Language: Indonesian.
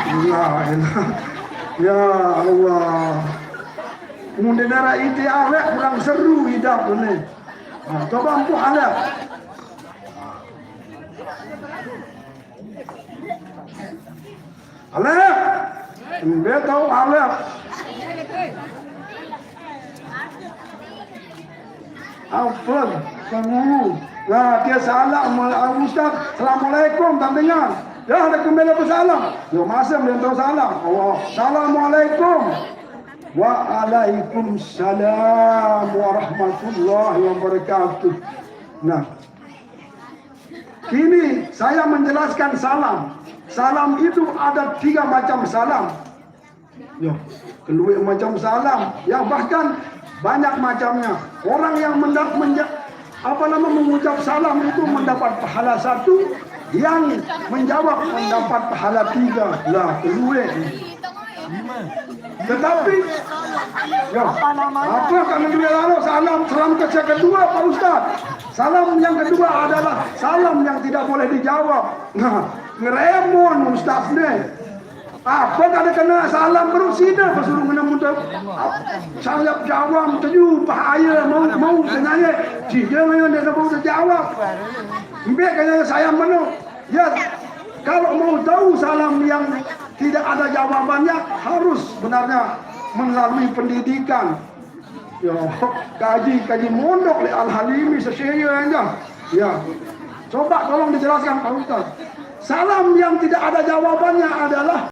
Ya, ya Allah. Kemudian darah itu awet kurang seru hidup ni. Coba ampuh ada. Alek, dia tahu Alek. Apa? Kamu. Nah, dia salam, Ustaz. Assalamualaikum, tak dengar. Ya, ada kembali ke salam. Yo, masa dia tahu salam. Allah. Assalamualaikum. Waalaikumsalam warahmatullahi wabarakatuh. Nah, kini saya menjelaskan salam. Salam itu ada 3 macam salam. Ya, kedua macam salam. Ya, bahkan banyak macamnya. Orang yang mengucap salam itu mendapat pahala 1, yang menjawab mendapat pahala 3. Lah, kedua. Tetapi, ya, apa kami dua lalu salam kedua Pak Ustaz. Salam yang kedua adalah salam yang tidak boleh dijawab. Nah, ngeremon Ustaz ni. Apa kada kena salam berusida suruh kena muda. Saya jawab tuju bahaya mau sebenarnya. Dia dia mau jawab. Biar kena saya menuk. Ya, kalau mau tahu salam yang tidak ada jawabannya harus benarnya melalui pendidikan. Ya, kaji mondok oleh Al-Halimi sesaya aja. Ya. Coba tolong dijelaskan Pak Ustaz. Salam yang tidak ada jawabannya adalah